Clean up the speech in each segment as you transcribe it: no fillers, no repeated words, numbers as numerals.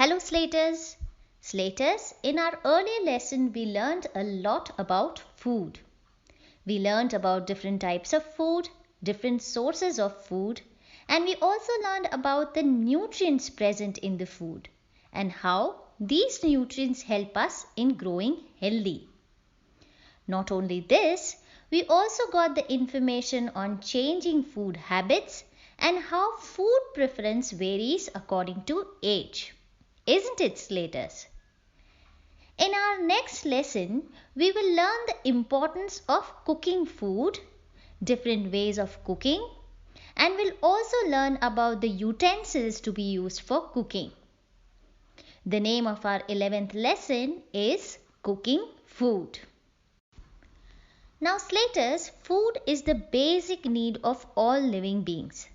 Hello Slaters! Slaters, in our earlier lesson we learned a lot about food. We learned about different types of food, different sources of food, and we also learned about the nutrients present in the food and how these nutrients help us in growing healthy. Not only this, we also got the information on changing food habits and how food preference varies according to age. Isn't it, Slaters? In our next lesson, we will learn the importance of cooking food, different ways of cooking, and we'll also learn about the utensils to be used for cooking. The name of our 11th lesson is Cooking Food. Now, Slaters, food is the basic need of all living beings.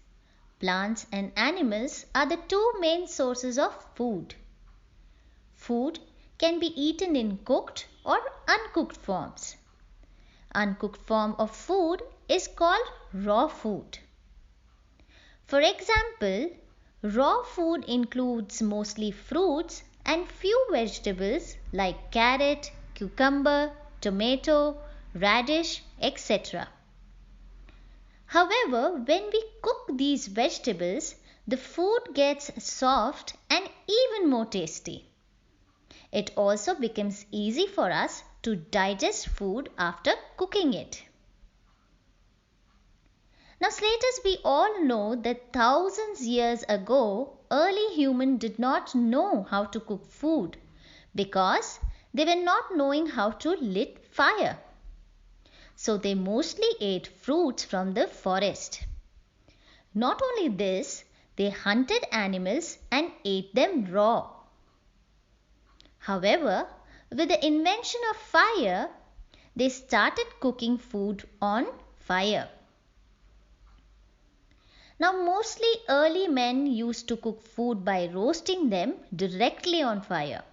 Plants and animals are the two main sources of food. Food can be eaten in cooked or uncooked forms. Uncooked form of food is called raw food. For example, raw food includes mostly fruits and few vegetables like carrot, cucumber, tomato, radish, etc. However, when we cook these vegetables, the food gets soft and even more tasty. It also becomes easy for us to digest food after cooking it. Now, Slaters, we all know that thousands years ago, early humans did not know how to cook food because they were not knowing how to lit fire. So they mostly ate fruits from the forest. Not only this, they hunted animals and ate them raw. However, with the invention of fire, they started cooking food on fire. Now, mostly early men used to cook food by roasting them directly on fire.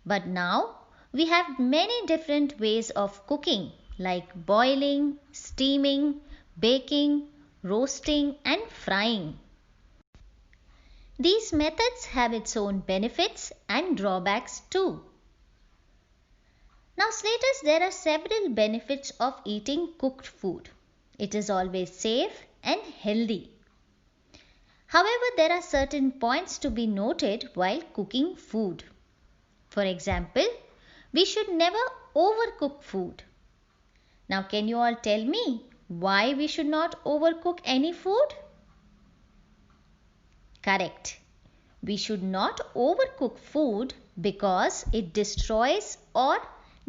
But now we have many different ways of cooking like boiling, steaming, baking, roasting and frying. These methods have its own benefits and drawbacks too. Now, Slaters, there are several benefits of eating cooked food. It is always safe and healthy. However, there are certain points to be noted while cooking food. For example, we should never overcook food. Now, can you all tell me why we should not overcook any food? Correct. We should not overcook food because it destroys or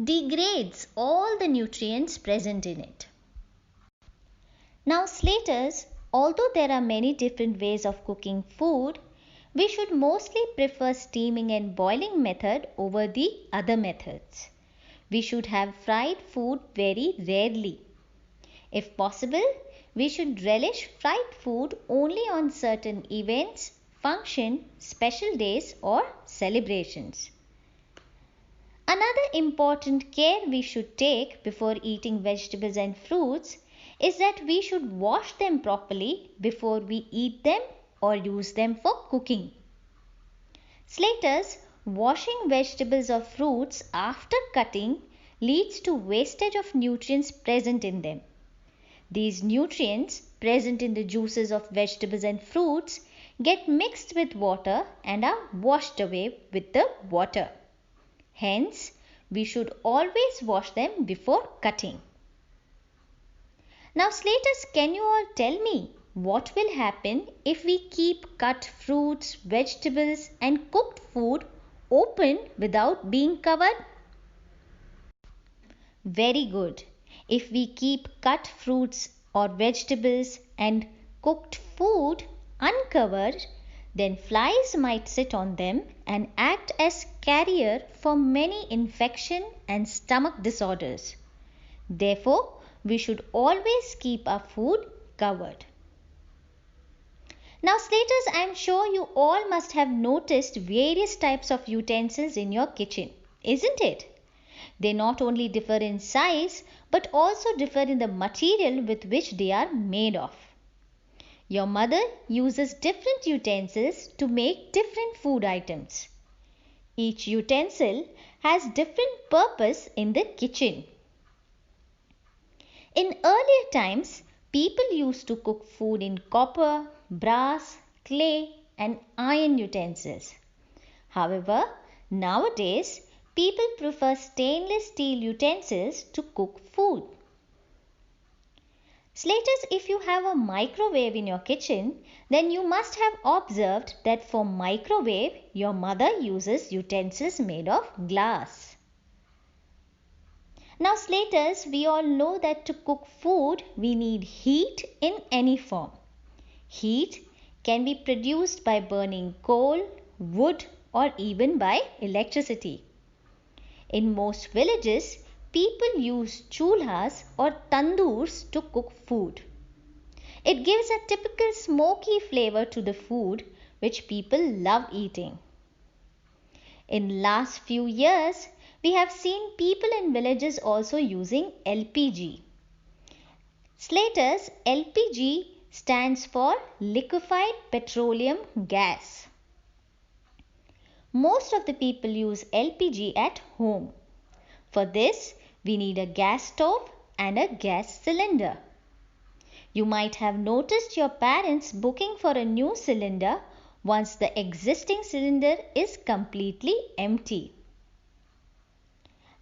degrades all the nutrients present in it. Now, Slaters, although there are many different ways of cooking food, we should mostly prefer steaming and boiling method over the other methods. We should have fried food very rarely. If possible, we should relish fried food only on certain events, functions, special days or celebrations. Another important care we should take before eating vegetables and fruits is that we should wash them properly before we eat them or use them for cooking. Slaters, washing vegetables or fruits after cutting leads to wastage of nutrients present in them. These nutrients present in the juices of vegetables and fruits get mixed with water and are washed away with the water. Hence, we should always wash them before cutting. Now, Slaters, can you all tell me what will happen if we keep cut fruits, vegetables and cooked food open without being covered? Very good. If we keep cut fruits or vegetables and cooked food uncovered, then flies might sit on them and act as carrier for many infection and stomach disorders. Therefore, we should always keep our food covered. Now, Slaters, I am sure you all must have noticed various types of utensils in your kitchen, isn't it? They not only differ in size but also differ in the material with which they are made of. Your mother uses different utensils to make different food items. Each utensil has different purpose in the kitchen. In earlier times, people used to cook food in copper, brass, clay, and iron utensils. However, nowadays, people prefer stainless steel utensils to cook food. Slaters, if you have a microwave in your kitchen, then you must have observed that for microwave, your mother uses utensils made of glass. Now Slaters, we all know that to cook food, we need heat in any form. Heat can be produced by burning coal, wood, or even by electricity. In most villages, people use chulhas or tandoors to cook food. It gives a typical smoky flavor to the food which people love eating. In last few years, we have seen people in villages also using LPG. Slaters, LPG stands for liquefied petroleum gas. Most of the people use LPG at home. For this, we need a gas stove and a gas cylinder. You might have noticed your parents booking for a new cylinder once the existing cylinder is completely empty.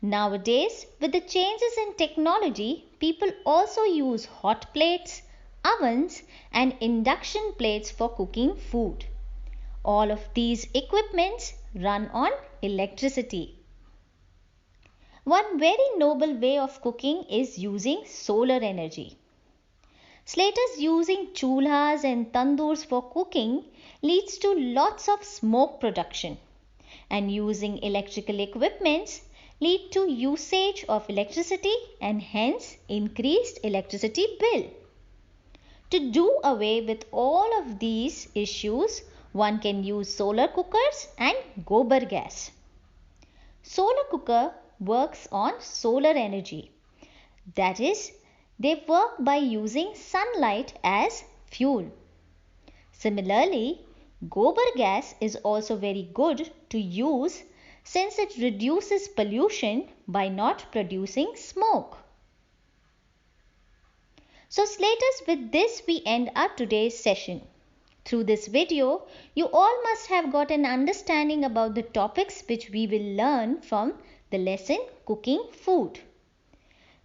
Nowadays, with the changes in technology, people also use hot plates, ovens, and induction plates for cooking food. All of these equipments run on electricity. One very noble way of cooking is using solar energy. Slaters using chulhas and tandoors for cooking leads to lots of smoke production, and using electrical equipments lead to usage of electricity and hence increased electricity bill. To do away with all of these issues, one can use solar cookers and gobar gas. Solar cooker works on solar energy. That is, they work by using sunlight as fuel. Similarly, gobar gas is also very good to use since it reduces pollution by not producing smoke. So Slaters, with this we end our today's session. Through this video, you all must have got an understanding about the topics which we will learn from the lesson Cooking Food.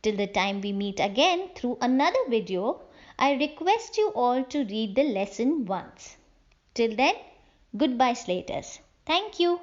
Till the time we meet again through another video, I request you all to read the lesson once. Till then, goodbye Slaters. Thank you.